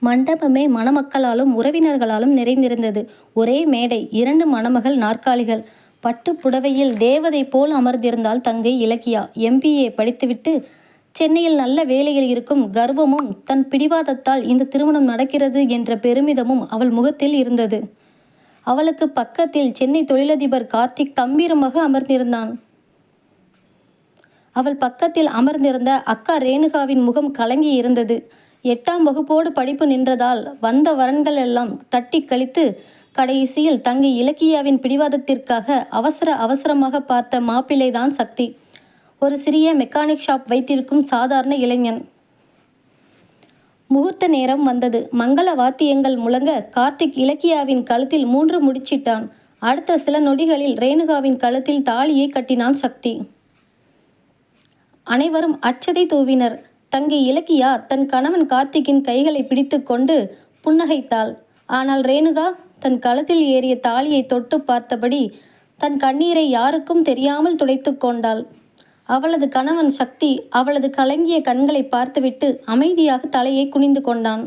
மண்டபமே மணமக்களாலும் உறவினர்களாலும் நிறைந்திருந்தது. ஒரே மேடை, 2 மணமகள் நாற்காலிகள். பட்டுப் புடவையில் தேவதை போல் அமர்ந்திருந்தாள் தங்கை இலக்கியா. MBA படித்துவிட்டு சென்னையில் நல்ல வேலையில் இருக்கும் கர்வமும் தன் பிடிவாதத்தால் இந்த திருமணம் நடக்கிறது என்ற பெருமிதமும் அவள் முகத்தில் இருந்தது. அவளுக்கு பக்கத்தில் சென்னை தொழிலதிபர் கார்த்திக் கம்பீரமாக அமர்ந்திருந்தான். அவள் பக்கத்தில் அமர்ந்திருந்த அக்கா ரேணுகாவின் முகம் கலங்கி இருந்தது. 8ஆம் வகுப்போடு படிப்பு நின்றதால் வந்த வரன்கள் எல்லாம் தட்டி கழித்து கடைசியில் தங்கை இலக்கியாவின் பிடிவாதத்திற்காக அவசரமாக பார்த்த மாப்பிள்ளைதான் சக்தி. ஒரு சிறிய மெக்கானிக் ஷாப் வைத்திருக்கும் சாதாரண இளைஞன். முகூர்த்த நேரம் வந்தது. மங்கள வாத்தியங்கள் முழங்க கார்த்திக் இலக்கியாவின் கழுத்தில் 3 முடிச்சிட்டான். அடுத்த சில நொடிகளில் ரேணுகாவின் கழுத்தில் தாலியை கட்டினான் சக்தி. அனைவரும் அச்சதை தூவினர். தங்கை இலக்கியா தன் கணவன் கார்த்திக்கின் கைகளை பிடித்து கொண்டு புன்னகைத்தாள். ஆனால் ரேணுகா தன் கழுத்தில் ஏறிய தாலியை தொட்டு பார்த்தபடி தன் கண்ணீரை யாருக்கும் தெரியாமல் துடைத்து கொண்டாள். அவளது கணவன் சக்தி அவளது கலங்கிய கண்களை பார்த்துவிட்டு அமைதியாக தலையை குனிந்து கொண்டான்.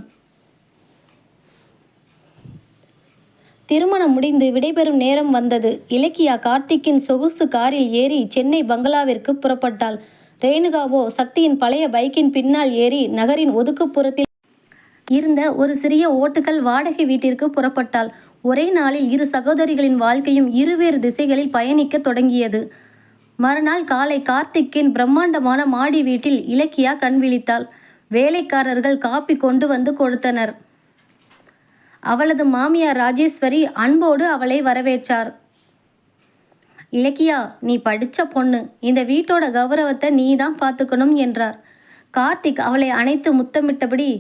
திருமணம் முடிந்து விடைபெறும் நேரம் வந்தது. இலக்கியா கார்த்திக்கின் சொகுசு காரில் ஏறி சென்னை பங்களாவிற்கு புறப்பட்டாள். ரேணுகாவோ சக்தியின் பழைய பைக்கின் பின்னால் ஏறி நகரின் ஒதுக்குப்புறத்தில் இருந்த ஒரு சிறிய ஓட்டுகள் வாடகை வீட்டிற்கு புறப்பட்டாள். ஒரே நாளில் 2 சகோதரிகளின் வாழ்க்கையும் இருவேறு திசைகளில் பயணிக்க தொடங்கியது. மறுநாள் காலை கார்த்திக்கின் பிரம்மாண்டமான மாடி வீட்டில் இலக்கியா கண் விழித்தாள். வேலைக்காரர்கள் காப்பி கொண்டு வந்து கொடுத்தனர். அவளது மாமியார் ராஜேஸ்வரி அன்போடு அவளை வரவேற்றார். இலக்கியா, நீ படித்த பொண்ணு, இந்த வீட்டோட கௌரவத்தை நீ தான் பார்த்துக்கணும் என்றார். கார்த்திக் அவளை அணைத்து முத்தமிட்டபடி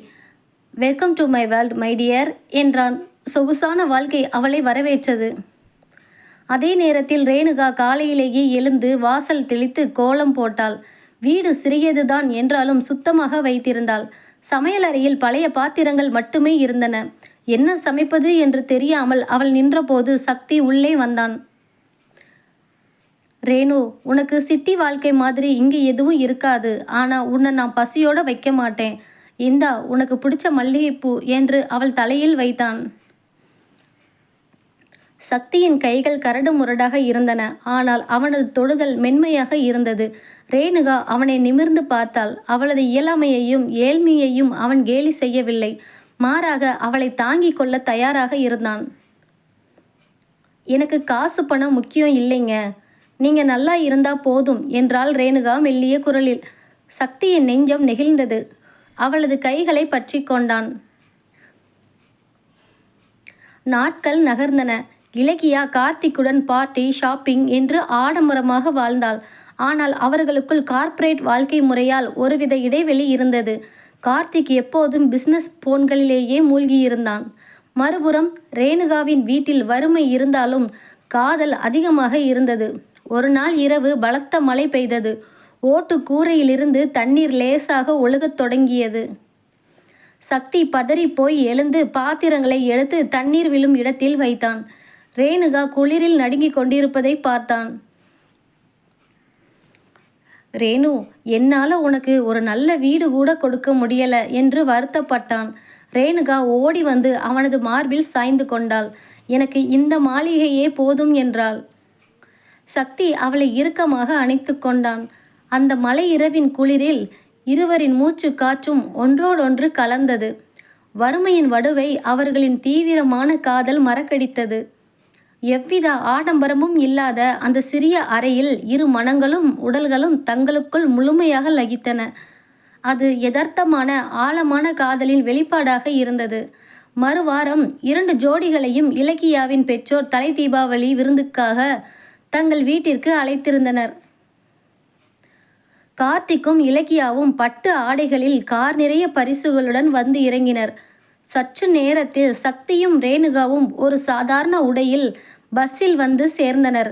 welcome to my world my dear என்றான். சொகுசான வாழ்க்கை அவளை வரவேற்றது. அதே நேரத்தில் ரேணுகா காலையிலேயே எழுந்து வாசல் தெளித்து கோலம் போட்டாள். வீடு சிறியதுதான் என்றாலும் சுத்தமாக வைத்திருந்தாள். சமையலறையில் பழைய பாத்திரங்கள் மட்டுமே இருந்தன. என்ன சமைப்பது என்று தெரியாமல் அவள் நின்றபோது சக்தி உள்ளே வந்தான். ரேணு, உனக்கு சிட்டி வாழ்க்கை மாதிரி இங்கே எதுவும் இருக்காது. ஆனால் உன்னை நான் பசியோட வைக்க மாட்டேன். இந்தா உனக்கு பிடிச்ச மல்லிகைப்பூ என்று அவள் தலையில் வைத்தான். சக்தியின் கைகள் கரடு முரடாக இருந்தன. ஆனால் அவனது தொடுதல் மென்மையாக இருந்தது. ரேணுகா அவனை நிமிர்ந்து பார்த்தாள். அவளது இயலாமையையும் ஏழ்மையையும் அவன் கேலி செய்யவில்லை. மாறாக அவளை தாங்கிக் கொள்ள தயாராக இருந்தான். எனக்கு காசு பணம் முக்கியம் இல்லைங்க, நீங்க நல்லா இருந்தா போதும் என்றாள் ரேணுகா மெல்லிய குரலில். சக்தியின் நெஞ்சம் நெகிழ்ந்தது. அவளது கைகளை பற்றி கொண்டான். நாட்கள் நகர்ந்தன. இலக்கியா கார்த்திக்குடன் பார்ட்டி, ஷாப்பிங் என்று ஆடம்பரமாக வாழ்ந்தாள். ஆனால் அவர்களுக்குள் கார்ப்பரேட் வாழ்க்கை முறையால் ஒருவித இடைவெளி இருந்தது. கார்த்திக் எப்போதும் பிசினஸ் போன்களிலேயே மூழ்கியிருந்தான். மறுபுறம் ரேணுகாவின் வீட்டில் வறுமை இருந்தாலும் காதல் அதிகமாக இருந்தது. ஒரு நாள் இரவு பலத்த மழை பெய்தது. ஓட்டு கூரையிலிருந்து தண்ணீர் லேசாக ஒழுகத் தொடங்கியது. சக்தி பதறி போய் எழுந்து பாத்திரங்களை எடுத்து தண்ணீர் விழும் இடத்தில் வைத்தான். ரேணுகா குளிரில் நடுங்கிக் கொண்டிருப்பதை பார்த்தான். ரேணு, என்னால் உனக்கு ஒரு நல்ல வீடு கூட கொடுக்க முடியல என்று வருத்தப்பட்டான். ரேணுகா ஓடி வந்து அவனது மார்பில் சாய்ந்து கொண்டாள். எனக்கு இந்த மாளிகையே போதும் என்றாள். சக்தி அவளை இறுக்கமாக அணைத்து கொண்டான். அந்த மலை இரவின் குளிரில் இருவரின் மூச்சு காற்றும் ஒன்றோடொன்று கலந்தது. வறுமையின் வடுவை அவர்களின் தீவிரமான காதல் மறக்கடித்தது. எவ்வித ஆடம்பரமும் இல்லாத அந்த சிறிய அறையில் 2 மனங்களும் உடல்களும் தங்களுக்குள் முழுமையாக லகித்தன. அது யதார்த்தமான ஆழமான காதலின் வெளிப்பாடாக இருந்தது. மறுவாரம் 2 ஜோடிகளையும் இலக்கியாவின் பெற்றோர் தலை தீபாவளி விருந்துக்காக தங்கள் வீட்டிற்கு அழைத்திருந்தனர். கார்த்திக்கும் இலக்கியாவும் பட்டு ஆடைகளில் கார் நிறைய பரிசுகளுடன் வந்து இறங்கினர். சற்று நேரத்தில் சக்தியும் ரேணுகாவும் ஒரு சாதாரண உடையில் பஸ்ஸில் வந்து சேர்ந்தனர்.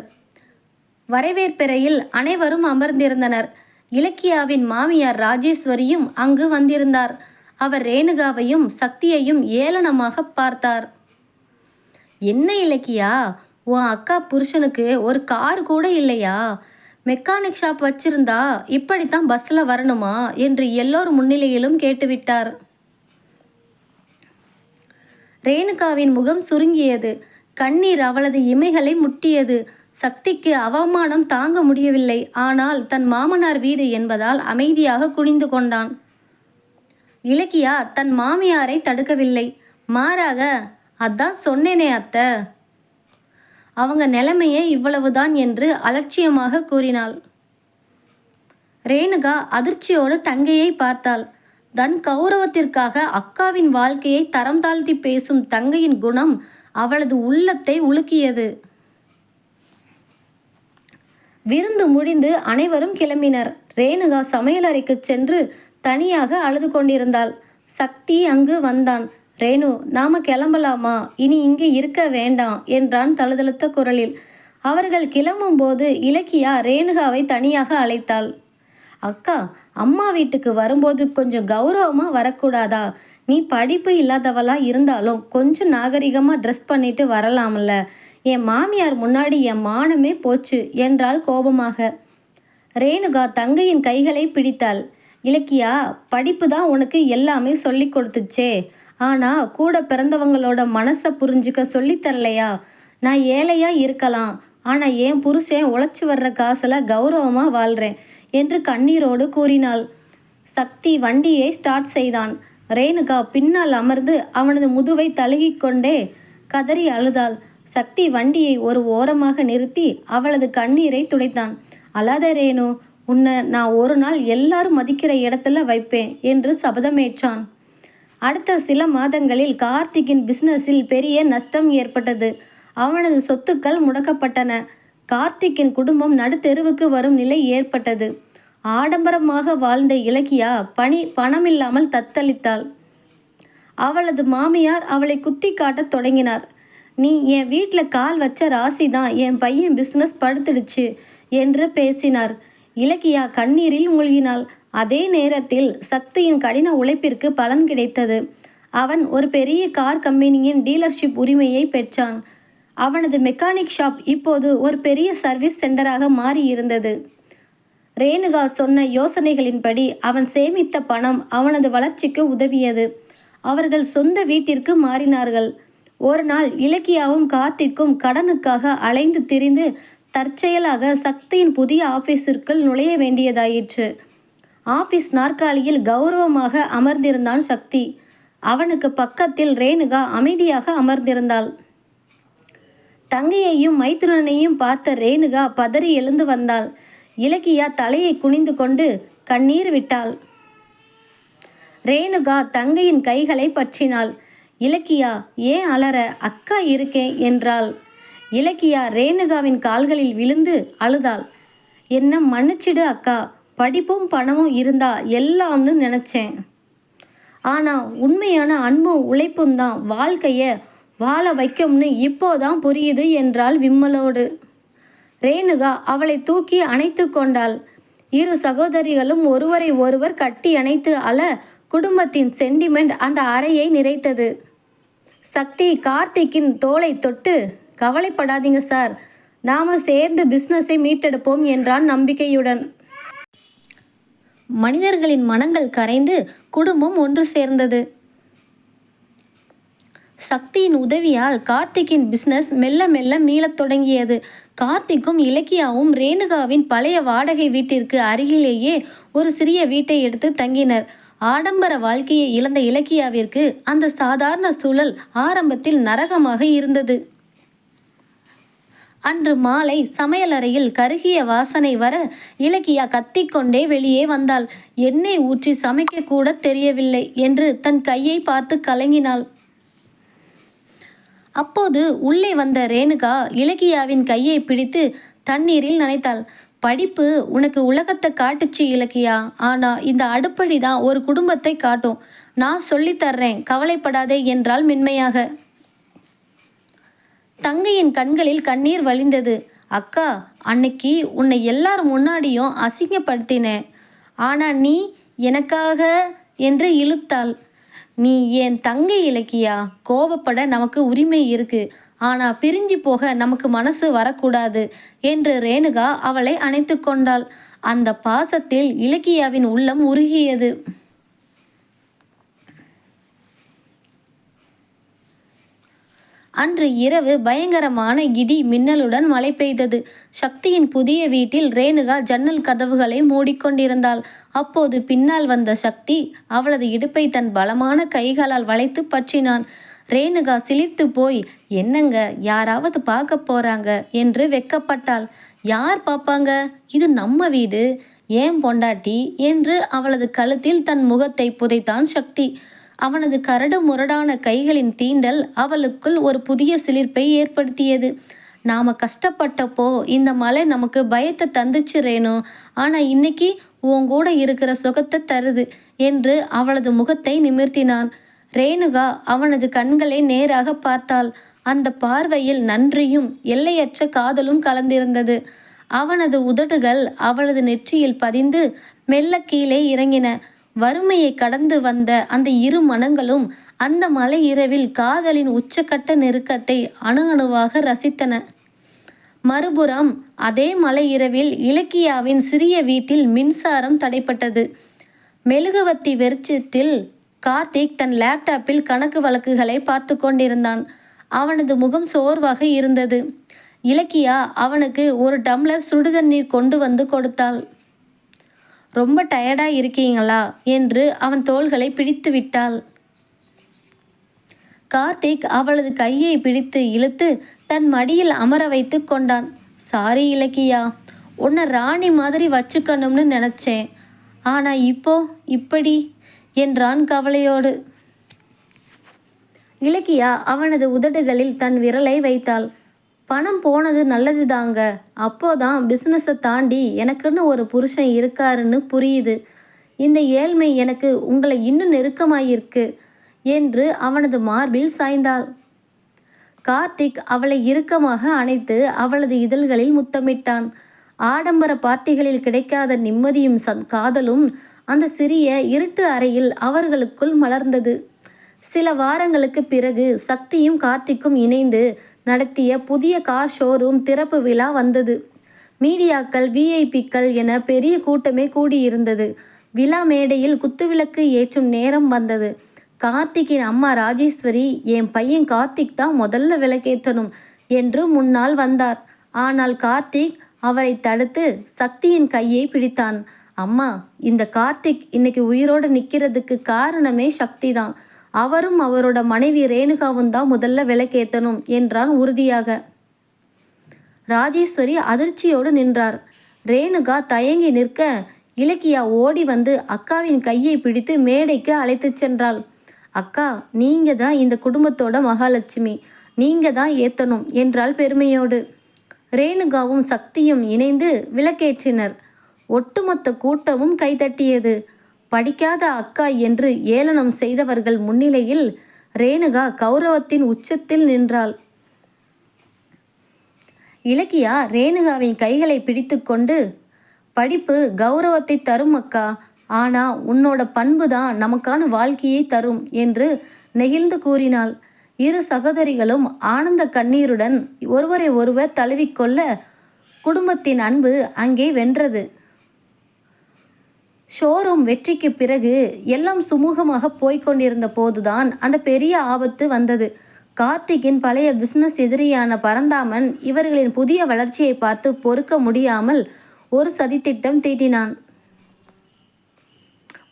வரவேற்பறையில் அனைவரும் அமர்ந்திருந்தனர். இலக்கியாவின் மாமியார் ராஜேஸ்வரியும் அங்கு வந்திருந்தார். அவர் ரேணுகாவையும் சக்தியையும் ஏளனமாக பார்த்தார். என்ன இலக்கியா, உன் அக்கா புருஷனுக்கு ஒரு கார் கூட இல்லையா? மெக்கானிக் ஷாப் வச்சிருந்தா இப்படித்தான் பஸ்ஸில் வரணுமா என்று எல்லோர் முன்னிலையிலும் கேட்டுவிட்டார். ரேணுகாவின் முகம் சுருங்கியது. கண்ணீர் அவளது இமைகளை முட்டியது. சக்திக்கு அவமானம் தாங்க முடியவில்லை. ஆனால் தன் மாமனார் வீடு என்பதால் அமைதியாக குனிந்து கொண்டான். இலக்கியா தன் மாமியாரை தடுக்கவில்லை. மாறாக, அதான் சொன்னேனே அத்தை, அவங்க நிலைமையே இவ்வளவுதான் என்று அலட்சியமாக கூறினாள். ரேணுகா அதிர்ச்சியோடு தங்கையை பார்த்தாள். தன் கௌரவத்திற்காக அக்காவின் வாழ்க்கையை தரம் தாழ்த்தி பேசும் தங்கையின் குணம் அவளது உள்ளத்தை உலுக்கியது. விருந்து முடிந்து அனைவரும் கிளம்பினர். ரேணுகா சமையலறைக்கு சென்று தனியாக அழுது கொண்டிருந்தாள். சக்தி அங்கு வந்தான். ரேணு, நாம கிளம்பலாமா? இனி இங்கே இருக்க வேண்டாம் என்றான் தழுதழுத்த குரலில். அவர்கள் கிளம்பும்போது இலக்கியா ரேணுகாவை தனியாக அழைத்தாள். அக்கா, அம்மா வீட்டுக்கு வரும்போது கொஞ்சம் கௌரவமாக வரக்கூடாதா? நீ படிப்பு இல்லாதவளா இருந்தாலும் கொஞ்சம் நாகரிகமாக ட்ரெஸ் பண்ணிட்டு வரலாம்ல. என் மாமியார் முன்னாடி என் மானமே போச்சு என்றாள் கோபமாக. ரேணுகா தங்கையின் கைகளை பிடித்தாள். இலக்கியா, படிப்பு தான் உனக்கு எல்லாமே சொல்லி கொடுத்துச்சே. ஆனால் கூட பிறந்தவங்களோட மனசை புரிஞ்சுக்க சொல்லித்தரலையா? நான் ஏழையா இருக்கலாம், ஆனால் என் புருஷன் உழைச்சி வர்ற காசில் கௌரவமாக வாழ்கிறேன் என்று கண்ணீரோடு கூறினாள். சக்தி வண்டியை ஸ்டார்ட் செய்தான். ரேணுகா பின்னால் அமர்ந்து அவனது முதுவை தழுகிக்கொண்டே கதறி அழுதாள். சக்தி வண்டியை ஒரு ஓரமாக நிறுத்தி அவளது கண்ணீரை துடைத்தான். அழாத ரேணு, உன்னை நான் ஒரு நாள் எல்லாரும் மதிக்கிற இடத்துல வைப்பேன் என்று சபதமேற்றான். அடுத்த சில மாதங்களில் கார்த்திக்கின் பிஸ்னஸில் பெரிய நஷ்டம் ஏற்பட்டது. அவனது சொத்துக்கள் முடக்கப்பட்டன. கார்த்திக்கின் குடும்பம் நடுத்தெருவுக்கு வரும் நிலை ஏற்பட்டது. ஆடம்பரமாக வாழ்ந்த இலக்கியா பணமில்லாமல் தத்தளித்தாள். அவளது மாமியார் அவளை குத்தி காட்டத் தொடங்கினார். நீ என் வீட்டில் கால் வச்ச ராசி தான் என் பையன் பிஸ்னஸ் படுத்துடுச்சு என்று பேசினார். இலக்கியா கண்ணீரில் மூழ்கினாள். அதே நேரத்தில் சக்தியின் கடின உழைப்பிற்கு பலன் கிடைத்தது. அவன் ஒரு பெரிய கார் கம்பெனியின் டீலர்ஷிப் உரிமையை பெற்றான். அவனது மெக்கானிக் ஷாப் இப்போது ஒரு பெரிய சர்வீஸ் சென்டராக மாறி இருந்தது. ரேணுகா சொன்ன யோசனைகளின்படி அவன் சேமித்த பணம் அவனது வளர்ச்சிக்கு உதவியது. அவர்கள் சொந்த வீட்டிற்கு மாறினார்கள். ஒரு நாள் இலக்கியாவும் கார்த்திக்கும் கடனுக்காக அலைந்து திரிந்து தற்செயலாக சக்தியின் புதிய ஆபீஸிற்குள் நுழைய வேண்டியதாயிற்று. ஆபீஸ் நாற்காலியில் கௌரவமாக அமர்ந்திருந்தான் சக்தி. அவனுக்கு பக்கத்தில் ரேணுகா அமைதியாக அமர்ந்திருந்தாள். தங்கையையும் மைத்துனனையும் பார்த்த ரேணுகா பதறி எழுந்து வந்தாள். இலக்கியா தலையை குனிந்து கொண்டு கண்ணீர் விட்டாள். ரேணுகா தங்கையின் கைகளை பற்றினாள். இலக்கியா, ஏன் அலற? அக்கா இருக்கேன் என்றாள். இலக்கியா ரேணுகாவின் கால்களில் விழுந்து அழுதாள். என்ன மன்னிச்சிடு அக்கா, படிப்பும் பணமும் இருந்தா எல்லாம்னு நினச்சேன். ஆனால் உண்மையான அன்பும் உழைப்பும் தான் வாழ்க்கையை வாழ வைக்கும்னு இப்போதான் புரியுது என்றாள் விம்மலோடு. ரேணுகா அவளை தூக்கி அணைத்து கொண்டாள். இரு சகோதரிகளும் ஒருவரை ஒருவர் கட்டி அணைத்து அழ குடும்பத்தின் சென்டிமெண்ட் அந்த அறையை நிறைத்தது. சக்தி கார்த்திக்கின் தோளை தொட்டு, கவலைப்படாதீங்க சார், நாம சேர்ந்து பிஸ்னஸை மீட்டெடுப்போம் என்றான் நம்பிக்கையுடன். மனிதர்களின் மனங்கள் கரைந்து குடும்பம் ஒன்று சேர்ந்தது. சக்தியின் உதவியால் கார்த்திக்கின் பிஸ்னஸ் மெல்ல மெல்ல மீளத் தொடங்கியது. கார்த்திக்கும் இலக்கியாவும் ரேணுகாவின் பழைய வாடகை வீட்டிற்கு அருகிலேயே ஒரு சிறிய வீட்டை எடுத்து தங்கினர். ஆடம்பர வாழ்க்கையை இழந்த இலக்கியாவிற்கு அந்த சாதாரண சூழல் ஆரம்பத்தில் நரகமாக இருந்தது. அன்று மாலை சமையலறையில் கருகிய வாசனை வர இலக்கியா கத்திக்கொண்டே வெளியே வந்தாள். எண்ணெய் ஊற்றி சமைக்க கூட தெரியவில்லை என்று தன் கையை பார்த்து கலங்கினாள். அப்போது உள்ளே வந்த ரேணுகா இலக்கியாவின் கையை பிடித்து தண்ணீரில் நனைத்தாள். படிப்பு உனக்கு உலகத்தை காட்டுச்சு இலக்கியா, ஆனா இந்த அடுப்படி தான் ஒரு குடும்பத்தை காட்டும். நான் சொல்லித்தர்றேன், கவலைப்படாதே என்றாள் மென்மையாக. தங்கையின் கண்களில் கண்ணீர் வழிந்தது. அக்கா, அன்னைக்கு உன்னை எல்லார் முன்னாடியும் அசிங்கப்படுத்தினேன். ஆனா நீ எனக்காக என்று இழுத்தாள். நீ என் தங்கை இலக்கியா, கோபப்பட நமக்கு உரிமை இருக்கு, ஆனா பிரிஞ்சு போக நமக்கு மனசு வரக்கூடாது என்று ரேணுகா அவளை அணைத்து கொண்டாள். அந்த பாசத்தில் இலக்கியாவின் உள்ளம் உருகியது. அன்று இரவு பயங்கரமான இடி மின்னலுடன் மழை பெய்தது. சக்தியின் புதிய வீட்டில் ரேணுகா ஜன்னல் கதவுகளை மூடிக்கொண்டிருந்தாள். அப்போது பின்னால் வந்த சக்தி அவளது இடுப்பை தன் பலமான கைகளால் வளைத்து பற்றினான். ரேணுகா சிலிர்த்து போய், என்னங்க, யாராவது பார்க்க போறாங்க என்று வெக்கப்பட்டாள். யார் பார்ப்பாங்க? இது நம்ம வீடு, ஏன் பொண்டாட்டி என்று அவளது கழுத்தில் தன் முகத்தை புதைத்தான் சக்தி. அவனது கரடு முரடான கைகளின் தீண்டல் அவளுக்குள் ஒரு புதிய சிலிர்ப்பை ஏற்படுத்தியது. நாம கஷ்டப்பட்டப்போ இந்த மலை நமக்கு பயத்தை தந்துச்சு ரேணு, ஆனா இன்னைக்கு உன் கூட இருக்கிற சுகத்தை தருது என்று அவளது முகத்தை நிமிர்த்தினான். ரேணுகா அவனது கண்களை நேராக பார்த்தாள். அந்த பார்வையில் நன்றியும் எல்லையற்ற காதலும் கலந்திருந்தது. அவனது உதடுகள் அவளது நெற்றியில் பதிந்து மெல்ல கீழே இறங்கின. வறுமையை கடந்து வந்த அந்த இரு மனங்களும் அந்த மலை இரவில் காதலின் உச்சக்கட்ட நெருக்கத்தை அணு அணுவாக ரசித்தன. மறுபுறம் அதே மலை இரவில் இலக்கியாவின் சிறிய வீட்டில் மின்சாரம் தடைப்பட்டது. மெழுகுவத்தி வெளிச்சத்தில் கார்த்திக் தன் லேப்டாப்பில் கணக்கு வழக்குகளை பார்த்து கொண்டிருந்தான். அவனது முகம் சோர்வாக இருந்தது. இலக்கியா அவனுக்கு ஒரு டம்ளர் சுடுதண்ணீர் கொண்டு வந்து கொடுத்தாள். ரொம்ப டயர்டா இருக்கீங்களா என்று அவன் தோள்களை பிடித்து விட்டாள். கார்த்திக் அவளது கையை பிடித்து இழுத்து தன் மடியில் அமர வைத்து கொண்டான். சாரி இலக்கியா, உன்னை ராணி மாதிரி வச்சுக்கணும்னு நினச்சேன், ஆனா இப்போ இப்படி என்றான் கவலையோடு. இலக்கியா அவனது உதடுகளில் தன் விரலை வைத்தாள். பணம் போனது நல்லது தாங்க, அப்போதான் பிஸ்னஸை தாண்டி எனக்குன்னு ஒரு புருஷன் இருக்காருன்னு புரியுது. இந்த ஏழ்மை எனக்கு உங்களை இன்னும் நெருக்கமாயிருக்கு என்று அவனது மார்பில் சாய்ந்தாள். கார்த்திக் அவளை இறுக்கமாக அணைத்து அவளது இதழ்களில் முத்தமிட்டான். ஆடம்பர பார்ட்டிகளில் கிடைக்காத நிம்மதியும் காதலும் அந்த சிறிய இருட்டு அறையில் அவர்களுக்குள் மலர்ந்தது. சில வாரங்களுக்கு பிறகு சக்தியும் கார்த்திக்கும் இணைந்து நடத்திய புதிய கார் ஷோரூம் திறப்பு விழா வந்தது. மீடியாக்கள், விஐபிக்கள் என பெரிய கூட்டமே கூடியிருந்தது. விழா மேடையில் குத்துவிளக்கு ஏற்றும் நேரம் வந்தது. கார்த்திக்கின் அம்மா ராஜேஸ்வரி, என் பையன் கார்த்திக் தான் முதல்ல விளக்கேற்றணும் என்று முன்னால் வந்தார். ஆனால் கார்த்திக் அவரை தடுத்து சக்தியின் கையை பிடித்தான். அம்மா, இந்த கார்த்திக் இன்னைக்கு உயிரோடு நிற்கிறதுக்கு காரணமே சக்தி தான். அவரும் அவரோட மனைவி ரேணுகாவும் தான் முதல்ல விளக்கேற்றணும் என்றான் உறுதியாக. ராஜேஸ்வரி அதிர்ச்சியோடு நின்றார். ரேணுகா தயங்கி நிற்க இலக்கியா ஓடி வந்து அக்காவின் கையை பிடித்து மேடைக்கு அழைத்து சென்றாள். அக்கா, நீங்க தான் இந்த குடும்பத்தோட மகாலட்சுமி, நீங்க தான் ஏத்தணும் என்றாள் பெருமையோடு. ரேணுகாவும் சக்தியும் இணைந்து விளக்கேற்றினர். ஒட்டுமொத்த கூட்டமும் கைதட்டியது. படிக்காத அக்கா என்று ஏளனம் செய்தவர்கள் முன்னிலையில் ரேணுகா கௌரவத்தின் உச்சத்தில் நின்றாள். இலக்கியா ரேணுகாவின் கைகளை பிடித்து கொண்டு, படிப்பு கௌரவத்தை தரும் அக்கா, ஆனா உன்னோட பண்பு தான் நமக்கான வாழ்க்கையை தரும் என்று நெகிழ்ந்து கூறினாள். இரு சகோதரிகளும் ஆனந்த கண்ணீருடன் ஒருவரை ஒருவர் தழுவிக்கொள்ள குடும்பத்தின் அன்பு அங்கே வென்றது. ஷோரூம் வெற்றிக்கு பிறகு எல்லாம் சுமூகமாக போய்கொண்டிருந்த போதுதான் அந்த பெரிய ஆபத்து வந்தது. கார்த்திக்கின் பழைய பிசினஸ் எதிரியான பரந்தாமன் இவர்களின் புதிய வளர்ச்சியை பார்த்து பொறுக்க முடியாமல் ஒரு சதித்திட்டம் தீட்டினான்.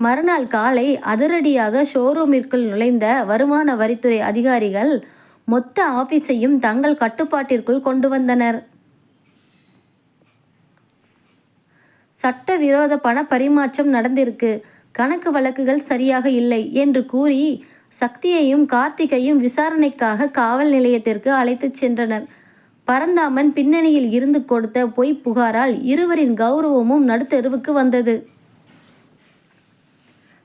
மறுநாள் காலை அதிரடியாக ஷோரூமிற்குள் நுழைந்த வருமான வரித்துறை அதிகாரிகள் மொத்த ஆபீஸையும் தங்கள் கட்டுப்பாட்டிற்குள் கொண்டு வந்தனர். சட்டவிரோத பண பரிமாற்றம் நடந்திருக்கு, கணக்கு வழக்குகள் சரியாக இல்லை என்று கூறி சக்தியையும் கார்த்திகையும் விசாரணைக்காக காவல் நிலையத்திற்கு அழைத்து சென்றனர். பரந்தாமன் பின்னணியில் இருந்து கொடுத்த பொய் புகாரால் இருவரின் கௌரவமும் நடுத்தெருவுக்கு வந்தது.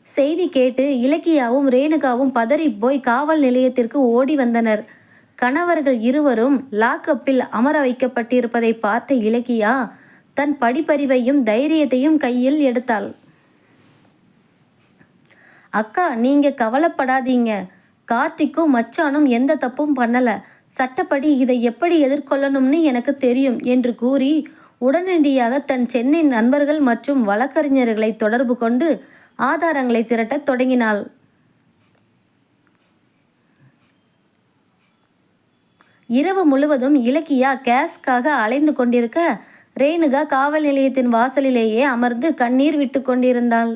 செய்தி கேட்டு இலக்கியாவும் ரேணுகாவும் பதறிப்போய் காவல் நிலையத்திற்கு ஓடி வந்தனர். கணவர்கள் இருவரும் லாக்கப்பில் அமர வைக்கப்பட்டிருப்பதை பார்த்த இலக்கியா தன் படிப்பறிவையும் தைரியத்தையும் கையில் எடுத்தாள். அக்கா, நீங்க கவலைப்படாதீங்க, கார்த்திக்கும் மச்சானும் எந்த தப்பும் பண்ணல, சட்டப்படி இதை எப்படி எதிர்கொள்ளணும்னு எனக்கு தெரியும் என்று கூறி உடனடியாக தன் சென்னை நண்பர்கள் மற்றும் வழக்கறிஞர்களை தொடர்பு கொண்டு ஆதாரங்களை திரட்டத் தொடங்கினாள். இரவு முழுவதும் இலக்கியா கேஸ்க்காக அலைந்து கொண்டிருக்க, ரேணுகா காவல் நிலையத்தின் வாசலிலேயே அமர்ந்து கண்ணீர் விட்டு கொண்டிருந்தாள்.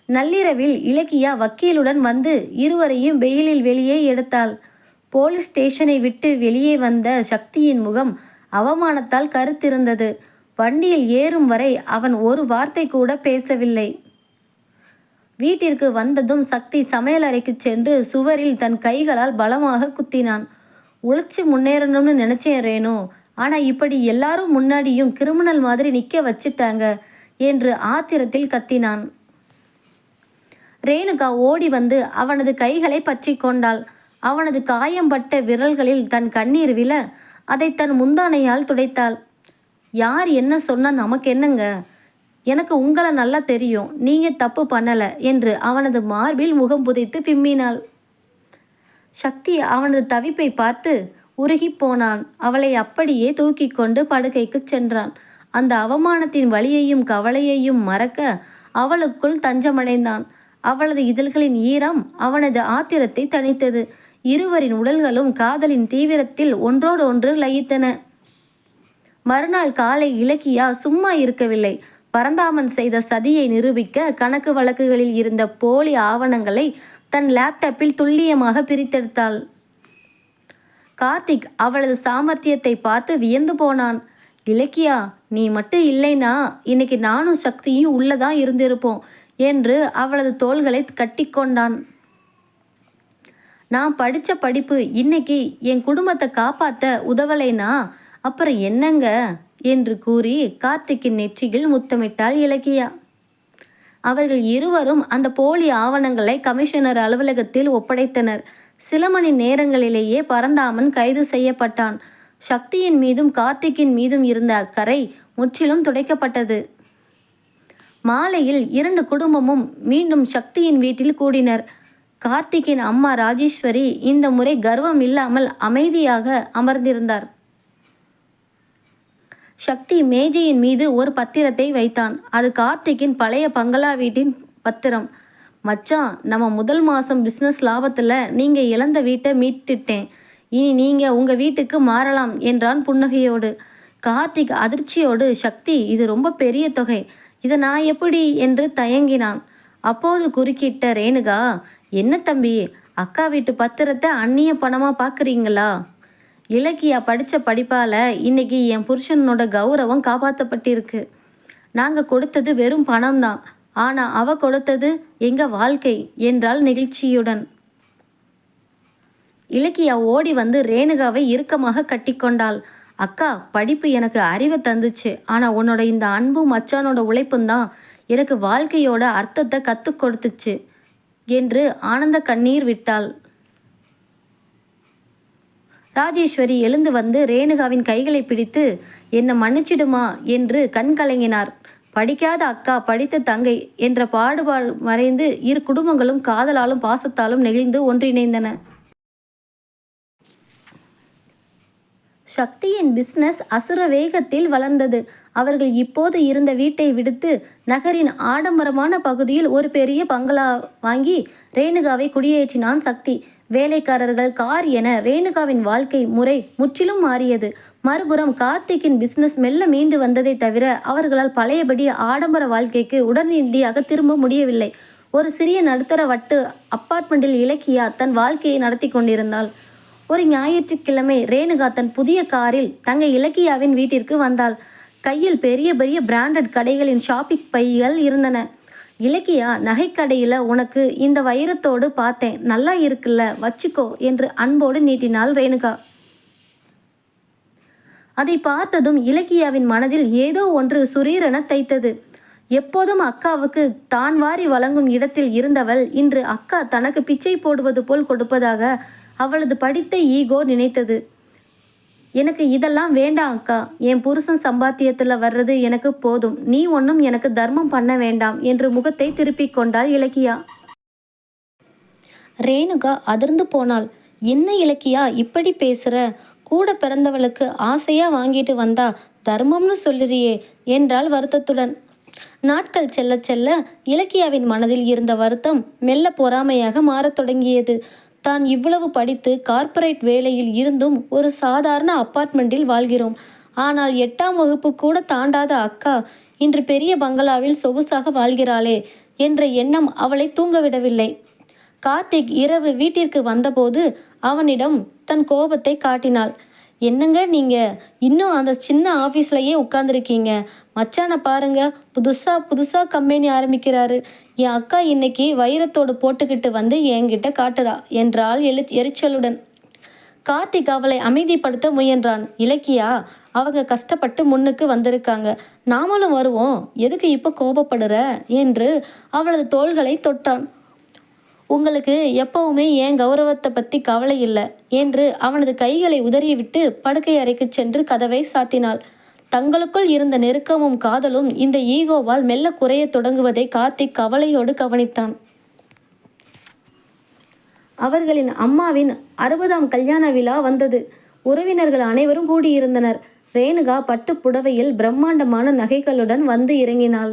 நள்ளிரவில் இலக்கியா வக்கீலுடன் வந்து இருவரையும் வெயிலில் வெளியே எடுத்தாள். போலீஸ் ஸ்டேஷனை விட்டு வெளியே வந்த சக்தியின் முகம் அவமானத்தால் கருத்திருந்தது. வண்டியில் ஏறும் வரை அவன் ஒரு வார்த்தை கூட பேசவில்லை. வீட்டிற்கு வந்ததும் சக்தி சமையலறைக்கு சென்று சுவரில் தன் கைகளால் பலமாக குத்தினான். உழைச்சி முன்னேறணும்னு நினைச்சேன் ரேணு, ஆனால் இப்படி எல்லாரும் முன்னாடியும் கிரிமினல் மாதிரி நிற்க வச்சிட்டாங்க என்று ஆத்திரத்தில் கத்தினான். ரேணுகா ஓடி வந்து அவனது கைகளை பற்றி கொண்டாள். அவனது காயம்பட்ட விரல்களில் தன் கண்ணீர் விழ அதை தன் முந்தானையால் துடைத்தாள். யார் என்ன சொன்னால் நமக்கு என்னங்க, எனக்கு உங்களை நல்லா தெரியும், நீங்கள் தப்பு பண்ணலை என்று அவனது மார்பில் முகம் புதைத்து பிம்மினாள். சக்தி அவனது தவிப்பை பார்த்து உருகி போனான். அவளை அப்படியே தூக்கி கொண்டு படுக்கைக்கு சென்றான். அந்த அவமானத்தின் வலியையும் கவலையையும் மறக்க அவளுக்குள் தஞ்சமடைந்தான். அவளது இதழ்களின் ஈரம் அவனது ஆத்திரத்தை தணித்தது. இருவரின் உடல்களும் காதலின் தீவிரத்தில் ஒன்றோடு ஒன்று லயித்தன. மறுநாள் காலை இலக்கியா சும்மா இருக்கவில்லை. பரந்தாமன் செய்த சதியை நிரூபிக்க கணக்கு வழக்குகளில் இருந்த போலி ஆவணங்களை தன் லேப்டாப்பில் துல்லியமாக பிரித்தெடுத்தாள். கார்த்திக் அவளது சாமர்த்தியத்தை பார்த்து வியந்து போனான். இலக்கியா, நீ மட்டும் இல்லைனா இன்னைக்கு நானும் சக்தியும் உள்ளதான் இருந்திருப்போம் என்று அவளது தோள்களை கட்டிக்கொண்டான். நான் படித்த படிப்பு இன்னைக்கு என் குடும்பத்தை காப்பாற்ற உதவலைனா அப்புறம் என்னங்க என்று கூறி கார்த்திக்கின் நெற்றியில் முத்தமிட்டாள் இலக்கியா. அவர்கள் இருவரும் அந்த போலி ஆவணங்களை கமிஷனர் அலுவலகத்தில் ஒப்படைத்தனர். சில மணி நேரங்களிலேயே பரந்தாமன் கைது செய்யப்பட்டான். சக்தியின் மீதும் கார்த்திக்கின் மீதும் இருந்த அக்கறை முற்றிலும் துடைக்கப்பட்டது. மாலையில் இரண்டு குடும்பமும் மீண்டும் சக்தியின் வீட்டில் கூடினர். கார்த்திக்கின் அம்மா ராஜேஸ்வரி இந்த முறை கர்வம் இல்லாமல் அமைதியாக அமர்ந்திருந்தார். சக்தி மேஜையின் மீது ஒரு பத்திரத்தை வைத்தான். அது கார்த்திக்கின் பழைய பங்களா வீட்டின் பத்திரம். மச்சான், நம்ம முதல் மாதம் பிஸ்னஸ் லாபத்தில் நீங்கள் இழந்த வீட்டை மீட்டுட்டேன். இனி நீங்கள் உங்கள் வீட்டுக்கு மாறலாம் என்றான் புன்னகையோடு. கார்த்திக் அதிர்ச்சியோடு, சக்தி, இது ரொம்ப பெரிய தொகை, இதை நான் எப்படி என்று தயங்கினான். அப்போது குறுக்கிட்ட ரேணுகா, என்ன தம்பி, அக்கா வீட்டு பத்திரத்தை அந்நிய பணமாக பார்க்குறீங்களா? இலக்கியா படித்த படிப்பால் இன்னைக்கு என் புருஷனோட கௌரவம் காப்பாற்றப்பட்டிருக்கு. நாங்கள் கொடுத்தது வெறும் பணம்தான், ஆனால் அவ கொடுத்தது எங்கள் வாழ்க்கை என்றால் நெகிழ்ச்சியுடன். இலக்கியா ஓடி வந்து ரேணுகாவை இறுக்கமாக கட்டிக்கொண்டாள். அக்கா, படிப்பு எனக்கு அறிவை தந்துச்சு, ஆனால் உன்னோட இந்த அன்பும் மச்சானோட உழைப்பும் தான் எனக்கு வாழ்க்கையோட அர்த்தத்தை கற்றுக் கொடுத்துச்சு என்று ஆனந்த கண்ணீர் விட்டாள். ராஜேஸ்வரி எழுந்து வந்து ரேணுகாவின் கைகளை பிடித்து, என்னை மன்னிச்சிடுமா என்று கண் கலங்கினார். படிக்காத அக்கா, படித்த தங்கை என்ற பாடுபாடு மறைந்து இரு குடும்பங்களும் காதலாலும் பாசத்தாலும் நெகிழ்ந்து ஒன்றிணைந்தன. சக்தியின் பிஸ்னஸ் அசுர வேகத்தில் வளர்ந்தது. அவர்கள் இப்போது இருந்த வீட்டை விடுத்து நகரின் ஆடம்பரமான பகுதியில் ஒரு பெரிய பங்களா வாங்கி ரேணுகாவை குடியேற்றினான் சக்தி. வேலைக்காரர்கள், கார் என ரேணுகாவின் வாழ்க்கை முறை முற்றிலும் மாறியது. மறுபுறம் கார்த்திக்கின் பிஸ்னஸ் மெல்ல மீண்டு வந்ததை தவிர அவர்களால் பழையபடி ஆடம்பர வாழ்க்கைக்கு உடனடியாக திரும்ப முடியவில்லை. ஒரு சிறிய நடுத்தர வட்டு அப்பார்ட்மெண்ட்டில் இலக்கியா தன் வாழ்க்கையை நடத்தி கொண்டிருந்தாள். ஒரு ஞாயிற்றுக்கிழமை ரேணுகா தன் புதிய காரில் தங்கை இலக்கியாவின் வீட்டிற்கு வந்தாள். கையில் பெரிய பெரிய பிராண்டட் கடைகளின் ஷாப்பிங் பைகள் இருந்தன. இலக்கியா, நகைக்கடையில் உனக்கு இந்த வைரத்தோடு பார்த்தேன், நல்லா இருக்குல்ல, வச்சுக்கோ என்று அன்போடு நீட்டினாள் ரேணுகா. அதை பார்த்ததும் இலக்கியாவின் மனதில் ஏதோ ஒன்று சுரீரென தைத்தது. எப்போதும் அக்காவுக்கு தான் வாரி வழங்கும் இடத்தில் இருந்தவள் இன்று அக்கா தனக்கு பிச்சை போடுவது போல் கொடுப்பதாக அவளது படித்த ஈகோ நினைத்தது. எனக்கு இதெல்லாம் வேண்டாம் அக்கா, என் புருஷன் சம்பாத்தியத்தில் வர்றது எனக்கு போதும், நீ ஒன்றும் எனக்கு தர்மம் பண்ண வேண்டாம் என்று முகத்தை திருப்பிக் கொண்டாள் இலக்கியா. ரேணுகா அதிர்ந்து போனாள். என்ன இலக்கியா இப்படி பேசுற? கூட பிறந்தவளுக்கு ஆசையா வாங்கிட்டு வந்தா தர்மம்னு சொல்லுறியே என்றாள் வருத்தத்துடன். நாட்கள் செல்ல செல்ல இலக்கியாவின் மனதில் இருந்த வருத்தம் மெல்ல பொறாமையாக மாறத் தொடங்கியது. தான் இவ்வளவு படித்து கார்ப்பரேட் வேலையில் இருந்தும் ஒரு சாதாரண அப்பார்ட்மெண்ட்டில் வாழ்கிறோம். ஆனால் 8ஆம் வகுப்பு கூட தாண்டாத அக்கா இன்று பெரிய பங்களாவில் சொகுசாக வாழ்கிறாளே என்ற எண்ணம் அவளை தூங்கவிடவில்லை. கார்த்திக் இரவு வீட்டிற்கு வந்தபோது அவனிடம் தன் கோபத்தை காட்டினாள். என்னங்க நீங்க இன்னும் அந்த சின்ன ஆஃபீஸ்லயே உட்காந்துருக்கீங்க. மச்சானை பாருங்க, புதுசா புதுசா கம்பெனி ஆரம்பிக்கிறாரு. என் அக்கா இன்னைக்கு வைரத்தோடு போட்டுக்கிட்டு வந்து என்கிட்ட காட்டுறா என்றாள் எரிச்சலுடன். கார்த்திக் அவளை அமைதிப்படுத்த முயன்றான். இலக்கியா, அவங்க கஷ்டப்பட்டு முன்னுக்கு வந்திருக்காங்க, நாமளும் வருவோம், எதுக்கு இப்போ கோபப்படுற என்று அவளது தோள்களை தொட்டான். உங்களுக்கு எப்பவுமே என் கௌரவத்தை பற்றி கவலை இல்லை என்று அவனது கைகளை உதறிவிட்டு படுக்கை அறைக்கு சென்று கதவை சாத்தினாள். தங்களுக்குள் இருந்த நெருக்கமும் காதலும் இந்த ஈகோவால் மெல்ல குறைய தொடங்குவதை கார்த்திக் கவலையோடு கவனித்தான். அவர்களின் அம்மாவின் 60ஆம் கல்யாண விழா வந்தது. உறவினர்கள் அனைவரும் கூடியிருந்தனர். ரேணுகா பட்டு புடவையில் பிரம்மாண்டமான நகைகளுடன் வந்து இறங்கினாள்.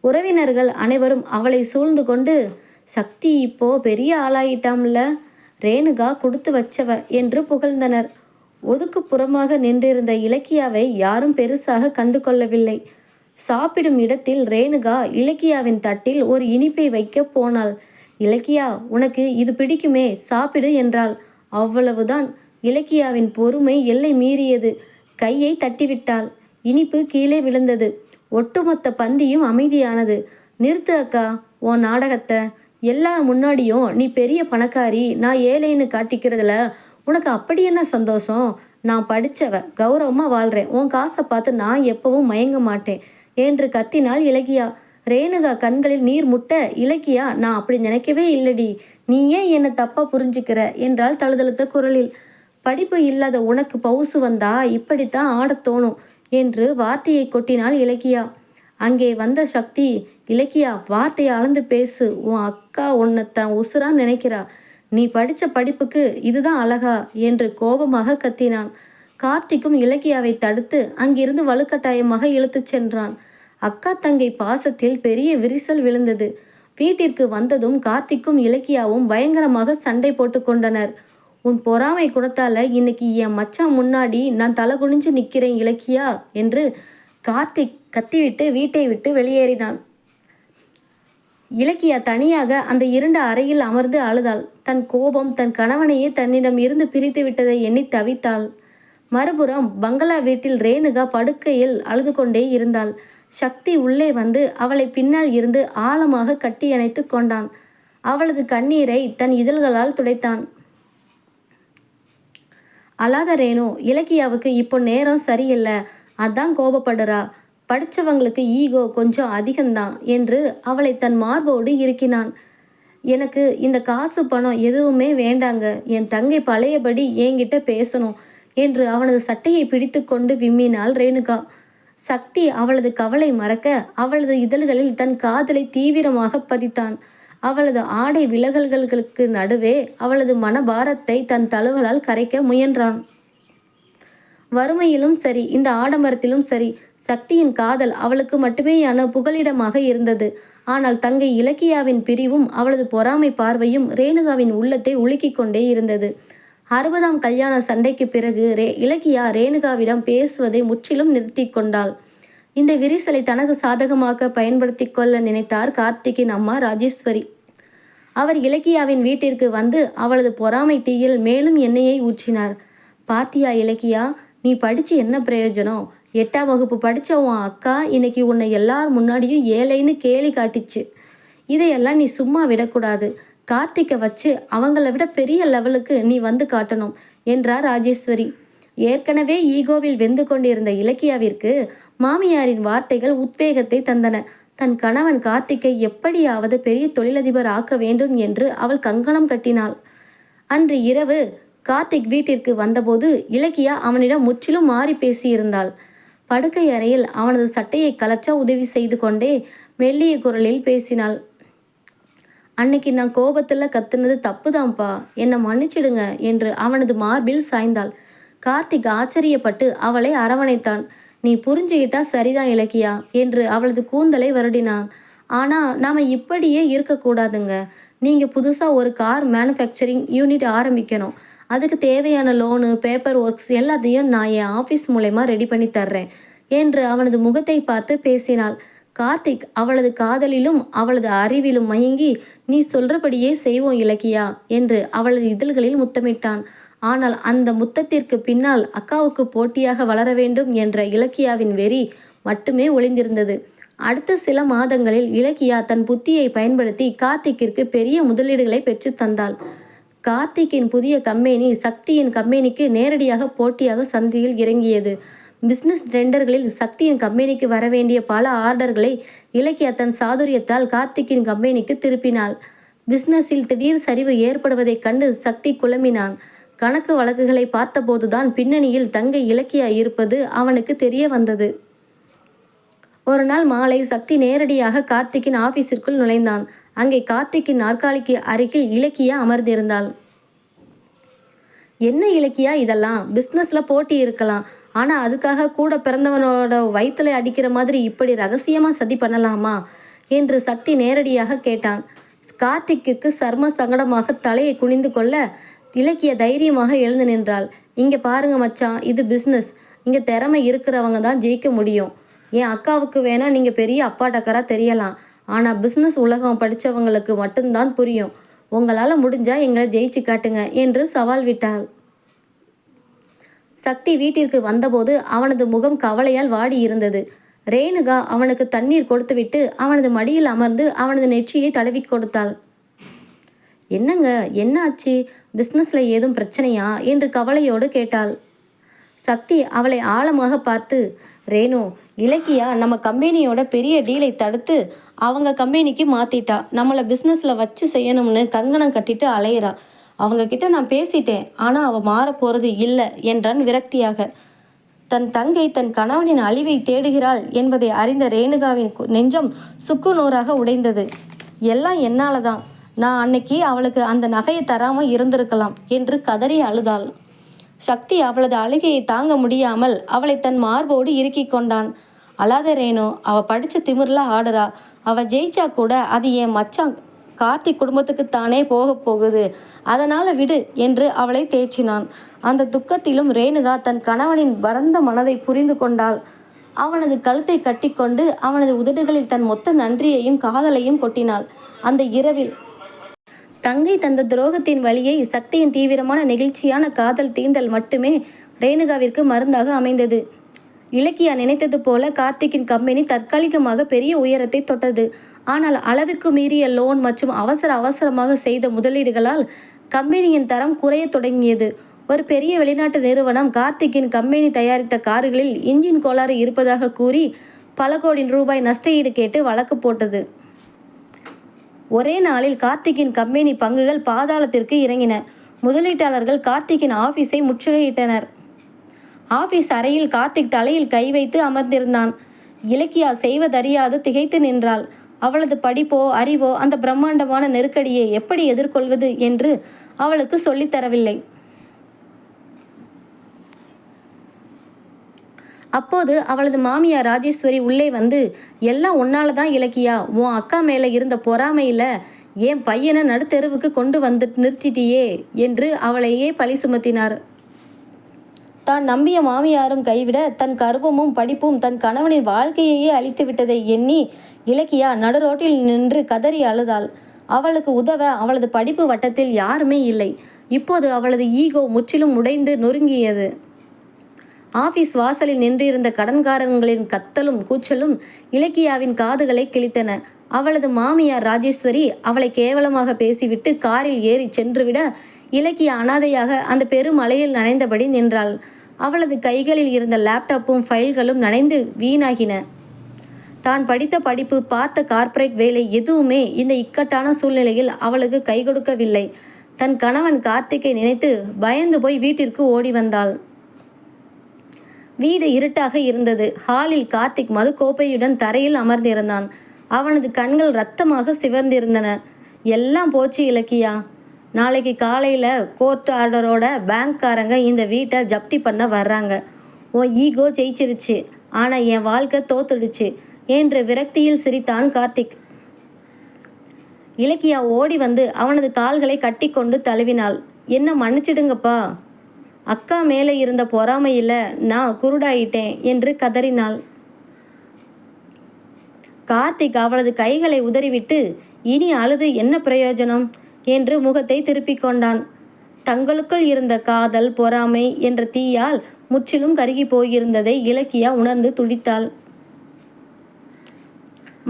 உறவினர்கள் அனைவரும் அவளை சூழ்ந்து கொண்டு, சக்தி இப்போ பெரிய ஆளாயிட்டாம்ல, ரேணுகா கொடுத்து வச்சவ என்று புகழ்ந்தனர். ஒதுக்குப்புறமாக நின்றிருந்த இலக்கியாவை யாரும் பெருசாக கண்டு கொள்ளவில்லை. சாப்பிடும் இடத்தில் ரேணுகா இலக்கியாவின் தட்டில் ஒரு இனிப்பை வைக்க போனாள். இலக்கியா, உனக்கு இது பிடிக்குமே, சாப்பிடு என்றாள். அவ்வளவுதான். இலக்கியாவின் பொறுமை எல்லை மீறியது. கையை தட்டிவிட்டாள். இனிப்பு கீழே விழுந்தது. ஒட்டுமொத்த பந்தியும் அமைதியானது. நிறுத்து அக்கா உன் நாடகத்தை. எல்லார் முன்னாடியும் நீ பெரிய பணக்காரி, நான் ஏழைன்னு காட்டிக்கிறதுல உனக்கு அப்படி என்ன சந்தோஷம்? நான் படித்தவ, கௌரவமாக வாழ்கிறேன், உன் காசை பார்த்து நான் எப்பவும் மயங்க மாட்டேன் என்று கத்தினாள் இலக்கியா. ரேணுகா கண்களில் நீர் முட்ட, இலக்கியா, நான் அப்படி நினைக்கவே இல்லடி, நீ ஏன் என்னை தப்பாக புரிஞ்சுக்கிற என்றால் தழுதழுத்த குரலில். படிப்பு இல்லாத உனக்கு பவுசு வந்தா இப்படித்தான் ஆடத் தோணும் என்று வார்த்தையை கொட்டினாள் இலக்கியா. அங்கே வந்த சக்தி, இலக்கியா, வார்த்தையை அளந்து பேசு, உன் அக்கா உன்னை தான் உசுரா நினைக்கிறா, நீ படித்த படிப்புக்கு இதுதான் அழகா என்று கோபமாக கத்தினான். கார்த்திக்கும் இலக்கியாவை தடுத்து அங்கிருந்து வலுக்கட்டாயமாக இழுத்துச் சென்றான். அக்கா தங்கை பாசத்தில் பெரிய விரிசல் விழுந்தது. வீட்டிற்கு வந்ததும் கார்த்திக்கும் இலக்கியாவும் பயங்கரமாக சண்டை போட்டு கொண்டனர். உன் பொறாமை குணத்தால இன்னைக்கு என் மச்சான் முன்னாடி நான் தலை குனிஞ்சு நிற்கிறேன் இலக்கியா என்று கார்த்திக் கத்திவிட்டு வீட்டை விட்டு வெளியேறினான். இலக்கியா தனியாக அந்த இருண்ட அறையில் அமர்ந்து அழுதாள். தன் கோபம் தன் கணவனையே தன்னிடம் இருந்து பிரித்து விட்டதை எண்ணி தவித்தாள். மறுபுறம் பங்களா வீட்டில் ரேணுகா படுக்கையில் அழுது கொண்டே இருந்தாள். சக்தி உள்ளே வந்து அவளை பின்னால் இருந்து ஆழமாக கட்டி அணைத்து கொண்டான். அவளது கண்ணீரை தன் இதழ்களால் துடைத்தான். அழாத ரேணு, இலக்கியாவுக்கு இப்போ நேரம் சரியில்லை, அதான் கோபப்படுறா, படித்தவங்களுக்கு ஈகோ கொஞ்சம் அதிகம்தான் என்று அவளை தன் மார்போடு இறுக்கினான். எனக்கு இந்த காசு பணம் எதுவுமே வேண்டாங்க, என் தங்கை பழையபடி என்கிட்ட பேசணும் என்று அவனது சட்டையை பிடித்து கொண்டு விம்மினாள் ரேணுகா. சக்தி அவளது கவலை மறக்க அவளது இதழ்களில் தன் காதலை தீவிரமாக பதித்தான். அவளது ஆடை விலகல்களுக்கு நடுவே அவளது மனபாரத்தை தன் தழுவலால் கரைக்க முயன்றான். வறுமையிலும் சரி, இந்த ஆடம்பரத்திலும் சரி, சக்தியின் காதல் அவளுக்கு மட்டுமேயான புகலிடமாக இருந்தது. ஆனால் தங்கை இலக்கியாவின் பிரிவும் அவளது பொறாமை பார்வையும் ரேணுகாவின் உள்ளத்தை உலுக்கிக் கொண்டே இருந்தது. 60ஆம் கல்யாண சண்டைக்கு பிறகு இலக்கியா ரேணுகாவிடம் பேசுவதை முற்றிலும் நிறுத்தி கொண்டாள். இந்த விரிசலை தனக்கு சாதகமாக பயன்படுத்தி கொள்ள நினைத்தார் கார்த்திக்கின் அம்மா ராஜேஸ்வரி. அவர் இலக்கியாவின் வீட்டிற்கு வந்து அவளது பொறாமை தீயில் மேலும் எண்ணெயை ஊற்றினார். பாத்தியா இலக்கியா, நீ படித்து என்ன பிரயோஜனம்? 8ஆம் வகுப்பு படித்த உன் அக்கா இன்னைக்கு உன்னை எல்லார் முன்னாடியும் ஏழைன்னு கேலி காட்டிச்சு. இதையெல்லாம் நீ சும்மா விடக்கூடாது. கார்த்திகை வச்சு அவங்கள விட பெரிய லெவலுக்கு நீ வந்து காட்டணும் என்றார் ராஜேஸ்வரி. ஏற்கனவே ஈகோவில் வெந்து கொண்டிருந்த இலக்கியாவிற்கு மாமியாரின் வார்த்தைகள் உத்வேகத்தை தந்தன. தன் கணவன் கார்த்திகை எப்படியாவது பெரிய தொழிலதிபர் ஆக்க வேண்டும் என்று அவள் கங்கணம் கட்டினாள். அன்று இரவு கார்த்திக் வீட்டிற்கு வந்தபோது இலக்கியா அவனிடம் முற்றிலும் மாறி பேசியிருந்தாள். படுக்கை அறையில் அவனது சட்டையை கலற்ற உதவி செய்து கொண்டே மெல்லிய குரலில் பேசினாள். அன்னைக்கு நான் கோபத்தில் கத்துனது தப்புதான்ப்பா, என்னை மன்னிச்சிடுங்க என்று அவனது மார்பில் சாய்ந்தாள். கார்த்திக் ஆச்சரியப்பட்டு அவளை அரவணைத்தான். நீ புரிஞ்சுக்கிட்டா சரிதான் இலக்கியா என்று அவளது கூந்தலை வருடினான். ஆனால் நாம் இப்படியே இருக்கக்கூடாதுங்க. நீங்கள் புதுசாக ஒரு கார் மேனுஃபேக்சரிங் யூனிட் ஆரம்பிக்கணும். அதுக்கு தேவையான லோனு, பேப்பர் ஒர்க்ஸ் எல்லாத்தையும் நான் என் ஆஃபீஸ் மூலயமா ரெடி பண்ணி தர்றேன் என்று அவனது முகத்தை பார்த்து பேசினாள். கார்த்திக் அவளது காதலிலும் அவளது அறிவிலும் மயங்கி, நீ சொல்றபடியே செய்வோம் இலக்கியா என்று அவளது இதழ்களில் முத்தமிட்டான். ஆனால் அந்த முத்தத்திற்கு பின்னால் அக்காவுக்கு போட்டியாக வளர வேண்டும் என்ற இலக்கியாவின் வெறி மட்டுமே ஒளிந்திருந்தது. அடுத்த சில மாதங்களில் இலக்கியா தன் புத்தியை பயன்படுத்தி கார்த்திக்கிற்கு பெரிய முதலீடுகளை பெற்று தந்தாள். கார்த்திக்கின் புதிய கம்பெனி சக்தியின் கம்பெனிக்கு நேரடியாக போட்டியாக சந்தையில் இறங்கியது. பிசினஸ் டெண்டர்களில் சக்தியின் கம்பெனிக்கு வரவேண்டிய பல ஆர்டர்களை இலக்கியா தன் சாதுரியத்தால் கார்த்திக்கின் கம்பெனிக்கு திருப்பினாள். பிசினஸில் திடீர் சரிவு ஏற்படுவதைக் கண்டு சக்தி குழம்பினான். கணக்கு வழக்குகளை பார்த்தபோதுதான் பின்னணியில் தங்கை இலக்கியா இருப்பது அவனுக்கு தெரிய வந்தது. ஒரு நாள் மாலை சக்தி நேரடியாக கார்த்திக்கின் ஆபீஸிற்குள் நுழைந்தான். அங்கே கார்த்திக்கின் நாற்காலிக்கு அருகில் இலக்கியா அமர்ந்திருந்தாள். என்ன இலக்கியா இதெல்லாம்? பிஸ்னஸில் போட்டி இருக்கலாம், ஆனால் அதுக்காக கூட பிறந்தவனோட வயிற்றுல அடிக்கிற மாதிரி இப்படி ரகசியமாக சதி பண்ணலாமா என்று சக்தி நேரடியாக கேட்டான். கார்த்திக்கு சர்ம சங்கடமாக தலையை குனிந்து கொள்ள இலக்கிய தைரியமாக எழுந்து நின்றாள். இங்கே பாருங்க மச்சான், இது பிஸ்னஸ். இங்கே திறமை இருக்கிறவங்க தான் ஜெயிக்க முடியும். என் அக்காவுக்கு வேணா நீங்கள் பெரிய அப்பா டக்கராக தெரியலாம், ஆனால் பிஸ்னஸ் உலகம் படித்தவங்களுக்கு மட்டும்தான் புரியும். உங்களால் முடிஞ்சால் எங்களை ஜெயிச்சு காட்டுங்க என்று சவால் விட்டாள். சக்தி வீட்டிற்கு வந்தபோது அவனது முகம் கவலையால் வாடி இருந்தது. ரேணுகா அவனுக்கு தண்ணீர் கொடுத்துவிட்டு அவனது மடியில் அமர்ந்து அவனது நெற்றியை தடவி கொடுத்தாள். என்னங்க, என்ன ஆச்சு? பிஸ்னஸில் ஏதும் பிரச்சனையா என்று கவலையோடு கேட்டாள். சக்தி அவளை ஆழமாக பார்த்து, ரேணு, இலக்கியா நம்ம கம்பெனியோட பெரிய டீலை தடுத்து அவங்க கம்பெனிக்கு மாற்றிட்டா. நம்மளை பிஸ்னஸில் வச்சு செய்யணும்னு கங்கணம் கட்டிட்டு அலையிறா. அவங்கக்கிட்ட நான் பேசிட்டேன், ஆனால் அவள் மாறப்போகிறது இல்லை என்றான் விரக்தியாக. தன் தங்கை தன் கணவனின் அழிவை தேடுகிறாள் என்பதை அறிந்த ரேணுகாவின் நெஞ்சம் சுக்கு நூறாக உடைந்தது. எல்லாம் என்னால் தான். நான் அன்னைக்கு அவளுக்கு அந்த நகையை தராமல் இருந்திருக்கலாம் என்று கதறி அழுதாள். சக்தி அவளது அழுகையை தாங்க முடியாமல் அவளை தன் மார்போடு இறுக்கி கொண்டான். அழாத ரேணு, அவள் படித்த திமிரில் ஆடுறா. அவள் ஜெயிச்சா கூட அது என் மச்சான் கார்த்திக் குடும்பத்துக்கு தானே போக போகுது, அதனால் விடு என்று அவளை தேய்ச்சினான். அந்த துக்கத்திலும் ரேணுகா தன் கணவனின் பரந்த மனதை புரிந்து கொண்டாள். அவனது கழுத்தை கட்டிக்கொண்டு அவனது உதடுகளில் தன் மொத்த நன்றியையும் காதலையும் கொட்டினாள். அந்த இரவில் தங்கை தந்த துரோகத்தின் வழியை சக்தியின் தீவிரமான நெகிழ்ச்சியான காதல் தீண்டல் மட்டுமே ரேணுகாவிற்கு மருந்தாக அமைந்தது. இலக்கியா நினைத்தது போல கார்த்திக்கின் கம்பெனி தற்காலிகமாக பெரிய உயரத்தை தொட்டது. ஆனால் அளவுக்கு மீறிய லோன் மற்றும் அவசரமாக செய்த முதலீடுகளால் கம்பெனியின் தரம் குறைய தொடங்கியது. ஒரு பெரிய வெளிநாட்டு நிறுவனம் கார்த்திக்கின் கம்பெனி தயாரித்த கார்களில் இன்ஜின் கோளாறு இருப்பதாக கூறி பல கோடி ரூபாய் நஷ்டஈடு கேட்டு வழக்கு போட்டது. ஒரே நாளில் கார்த்திக்கின் கம்பெனி பங்குகள் பாதாளத்திற்கு இறங்கின. முதலீட்டாளர்கள் கார்த்திக்கின் ஆபீஸை முற்றுகையிட்டனர். ஆபீஸ் அறையில் கார்த்திக் தலையில் கை வைத்து அமர்ந்திருந்தான். இலக்கியா செய்வதறியாது திகைத்து நின்றாள். அவளது படிப்போ அறிவோ அந்த பிரம்மாண்டமான நெருக்கடியை எப்படி எதிர்கொள்வது என்று அவளுக்கு சொல்லித்தரவில்லை. அப்போது அவளது மாமியார் ராஜேஸ்வரி உள்ளே வந்து, எல்லாம் உன்னால தான் இலக்கியா, உன் அக்கா மேலே இருந்த பொறாமையில் என் பையனை நடுத்தெருவுக்கு கொண்டு வந்து நிறுத்திட்டியே என்று அவளையே பழி சுமத்தினார். தான் நம்பிய மாமியாரும் கைவிட தன் கர்வமும் படிப்பும் தன் கணவனின் வாழ்க்கையையே அழித்து விட்டதை எண்ணி இலக்கியா நடுரோட்டில் நின்று கதறி அழுதாள். அவளுக்கு உதவ அவளது படிப்பு வட்டத்தில் யாருமே இல்லை. இப்போது அவளது ஈகோ முற்றிலும் உடைந்து நொறுங்கியது. ஆபீஸ் வாசலில் நின்றிருந்த கடன்காரங்களின் கத்தலும் கூச்சலும் இலக்கியாவின் காதுகளை கிழித்தன. அவளது மாமியார் ராஜேஸ்வரி அவளை கேவலமாக பேசிவிட்டு காரில் ஏறி சென்றுவிட இலக்கியா அனாதையாக அந்த பெருமழையில் நனைந்தபடி நின்றாள். அவளது கைகளில் இருந்த லேப்டாப்பும் ஃபைல்களும் நனைந்து வீணாகின. தான் படித்த படிப்பு, பார்த்த கார்ப்பரேட் வேலை எதுவுமே இந்த இக்கட்டான சூழ்நிலையில் அவளுக்கு கை கொடுக்கவில்லை. தன் கணவன் கார்த்திக்கை நினைத்து பயந்து போய் வீட்டிற்கு ஓடி வந்தாள். வீடு இருட்டாக இருந்தது. ஹாலில் கார்த்திக் மது கோப்பையுடன் தரையில் அமர்ந்திருந்தான். அவனது கண்கள் இரத்தமாக சிவந்திருந்தன. எல்லாம் போச்சு இலக்கியா. நாளைக்கு காலையில் கோர்ட் ஆர்டரோட பேங்க்காரங்க இந்த வீட்டை ஜப்தி பண்ண வர்றாங்க. உன் ஈகோ ஜெயிச்சிருச்சு, ஆனால் என் வாழ்க்கை தோத்துடுச்சு என்று விரக்தியில் சிரித்தான் கார்த்திக். இலக்கியா ஓடி வந்து அவனது கால்களை கட்டி கொண்டு தழுவினாள். என்ன மன்னிச்சிடுங்கப்பா, அக்கா மேலே இருந்த பொறாமையில் நான் குருடாயிட்டேன் என்று கதறினாள். கார்த்திக் அவளது கைகளை உதறிவிட்டு, இனி அழுது என்ன பிரயோஜனம் என்று முகத்தை திருப்பிக் கொண்டான். தங்களுக்குள் இருந்த காதல் பொறாமை என்ற தீயால் முற்றிலும் கருகி போயிருந்ததை இலக்கியா உணர்ந்து துடித்தாள்.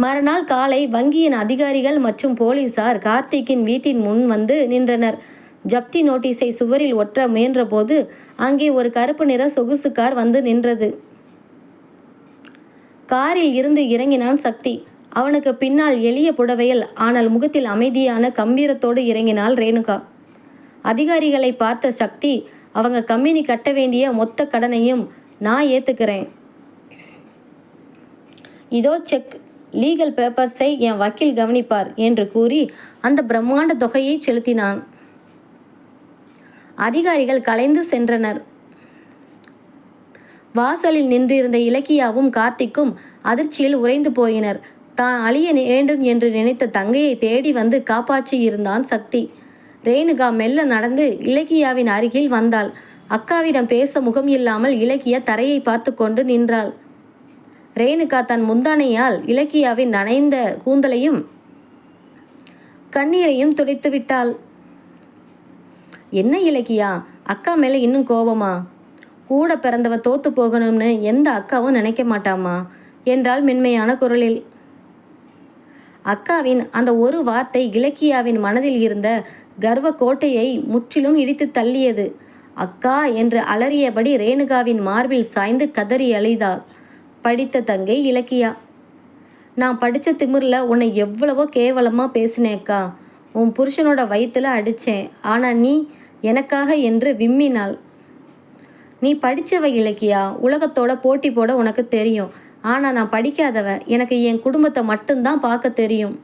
மறுநாள் காலை வங்கியின் அதிகாரிகள் மற்றும் போலீசார் கார்த்திக்கின் வீட்டின் முன் வந்து நின்றனர். ஜப்தி நோட்டீஸை சுவரில் ஒற்ற முயன்றபோது அங்கே ஒரு கருப்பு நிற சொகுசு கார் வந்து நின்றது. காரில் இருந்து இறங்கினான் சக்தி. அவனுக்கு பின்னால் எளிய புடவையில் ஆனால் முகத்தில் அமைதியான கம்பீரத்தோடு இறங்கினாள் ரேணுகா. அதிகாரிகளை பார்த்த சக்தி, அவங்க கம்பெனி கட்ட வேண்டிய மொத்த கடனையும் நான் ஏற்றுக்கிறேன். இதோ செக், லீகல் பேப்பர்ஸை என் வக்கீல் கவனிப்பார் என்று கூறி அந்த பிரம்மாண்ட தொகையை செலுத்தினான். அதிகாரிகள் கலைந்து சென்றனர். வாசலில் நின்றிருந்த இலக்கியாவும் கார்த்திக்கும் அதிர்ச்சியில் உறைந்து போயினர். தான் அழிய வேண்டும் என்று நினைத்த தங்கையை தேடி வந்து காப்பாற்றி இருந்தான் சக்தி. ரேணுகா மெல்ல நடந்து இலக்கியாவின் அருகில் வந்தாள். அக்காவிடம் பேச முகம் இல்லாமல் இலக்கியா தரையை பார்த்து கொண்டு நின்றாள். ரேணுகா தன் முந்தானையால் இலக்கியாவின் நனைந்த கூந்தலையும் கண்ணீரையும் துடைத்து விட்டாள். என்ன இலக்கியா, அக்கா மேலே இன்னும் கோபமா? கூட பிறந்தவ தோத்து போகணும்னு எந்த அக்காவும் நினைக்க மாட்டாமா என்றாள் மென்மையான குரலில். அக்காவின் அந்த ஒரு வார்த்தை இலக்கியாவின் மனதில் இருந்த கர்வ கோட்டையை முற்றிலும் இடித்து தள்ளியது. அக்கா என்று அலறியபடி ரேணுகாவின் மார்பில் சாய்ந்து கதறி அழுதாள் படித்த தங்கை இலக்கியா. நான் படித்த திமிரில் உன்னை எவ்வளவோ கேவலமாக பேசினேக்கா. உன் புருஷனோட வயிற்றுல அடித்தேன், ஆனால் நீ எனக்காக என்று விம்மினாள். நீ படித்தவ இலக்கியா, உலகத்தோட போட்டி போட உனக்கு தெரியும். ஆனால் நான் படிக்காதவ, எனக்கு என் குடும்பத்தை மட்டும்தான் பார்க்க தெரியும்.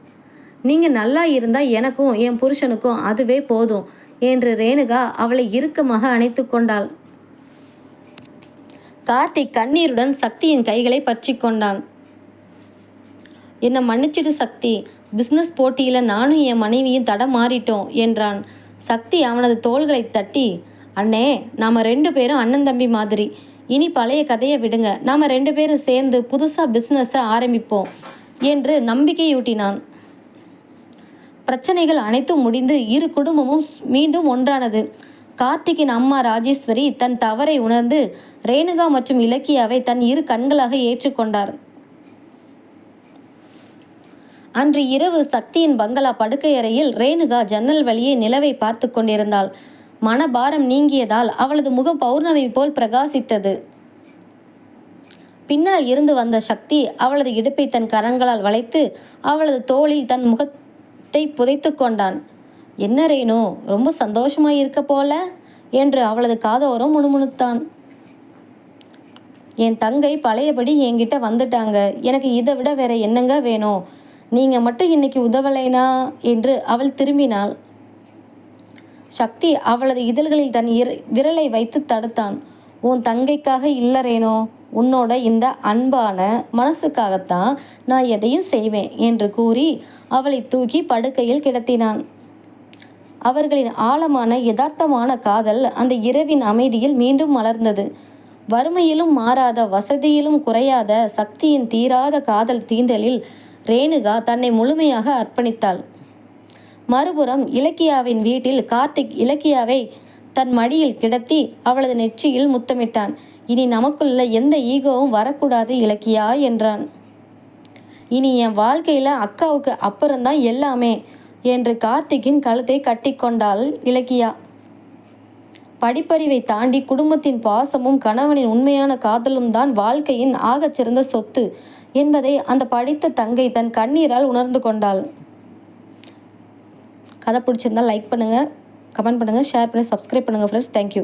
நீங்கள் நல்லா இருந்தால் எனக்கும் என் புருஷனுக்கும் அதுவே போதும் என்று ரேணுகா அவளை இறுக்கமாக அணைத்து கொண்டாள். கார்த்திக் கண்ணீருடன் சக்தியின் கைகளை பற்றி கொண்டான். என்னை மன்னிச்சிடு சக்தி, பிஸ்னஸ் போட்டியில் நானும் என் மனைவியும் தடம் மாறிட்டோம் என்றான். சக்தி அவனது தோள்களை தட்டி, அண்ணே, நாம் 2 பேரும் அண்ணன் தம்பி மாதிரி. இனி பழைய கதையை விடுங்க, நாம் 2 பேரும் சேர்ந்து புதுசாக பிஸ்னஸை ஆரம்பிப்போம் என்று நம்பிக்கையூட்டினான். பிரச்சனைகள் அனைத்தும் முடிந்து இரு குடும்பமும் மீண்டும் ஒன்றானது. கார்த்திக்கின் அம்மா ராஜேஸ்வரி தன் தவறை உணர்ந்து ரேணுகா மற்றும் இலக்கியாவை தன் இரு கண்களாக ஏற்றுக்கொண்டார். அன்று இரவு சக்தியின் பங்களா படுக்கையறையில் ரேணுகா ஜன்னல் வழியே நிலவை பார்த்து கொண்டிருந்தாள். மனபாரம் நீங்கியதால் அவளது முகம் பௌர்ணமி போல் பிரகாசித்தது. பின்னால் இருந்து வந்த சக்தி அவளது இடுப்பை தன் கரங்களால் வளைத்து அவளது தோளில் தன் முகத்தை புதைத்து கொண்டான். என்ன ரேணு, ரொம்ப சந்தோஷமாய் இருக்க போல என்று அவளது காதோரம் முணுமுணுத்தான். என் தங்கை பழையபடி என்கிட்ட வந்துட்டாங்க, எனக்கு இதை விட வேற என்னங்க வேணும்? நீங்கள் மட்டும் இன்னைக்கு உதவலைனா என்று அவள் திரும்பினாள். சக்தி அவளது இதழ்களில் தன் விரலை வைத்து தடுத்தான். உன் தங்கைக்காக இல்லை ரேணு, உன்னோட இந்த அன்பான மனசுக்காகத்தான் நான் எதையும் செய்வேன் என்று கூறி அவளை தூக்கி படுக்கையில் கிடத்தினான். அவர்களின் ஆழமான யதார்த்தமான காதல் அந்த இரவின் அமைதியில் மீண்டும் மலர்ந்தது. வறுமையிலும் மாறாத, வசதியிலும் குறையாத சக்தியின் தீராத காதல் தீண்டலில் ரேணுகா தன்னை முழுமையாக அர்ப்பணித்தாள். மறுபுறம் இலக்கியாவின் வீட்டில் கார்த்திக் இலக்கியாவை தன் மடியில் கிடத்தி அவளது நெற்றியில் முத்தமிட்டான். இனி நமக்குள்ள எந்த ஈகோவும் வரக்கூடாது இலக்கியா என்றான். இனி என் வாழ்க்கையில் அக்காவுக்கு அப்புறம்தான் எல்லாமே என்று கார்த்திக்கின் கழுத்தை கட்டி கொண்டாள் இலக்கியா. படிப்பறிவை தாண்டி குடும்பத்தின் பாசமும் கணவனின் உண்மையான காதலும் தான் வாழ்க்கையின் ஆகச்சிறந்த சொத்து என்பதை அந்த படித்த தங்கை தன் கண்ணீரால் உணர்ந்து கொண்டாள். கதை பிடிச்சிருந்தால் லைக் பண்ணுங்கள், கமெண்ட் பண்ணுங்கள், ஷேர் பண்ணி சப்ஸ்கிரைப் பண்ணுங்கள் ஃப்ரெண்ட்ஸ். தேங்க்யூ.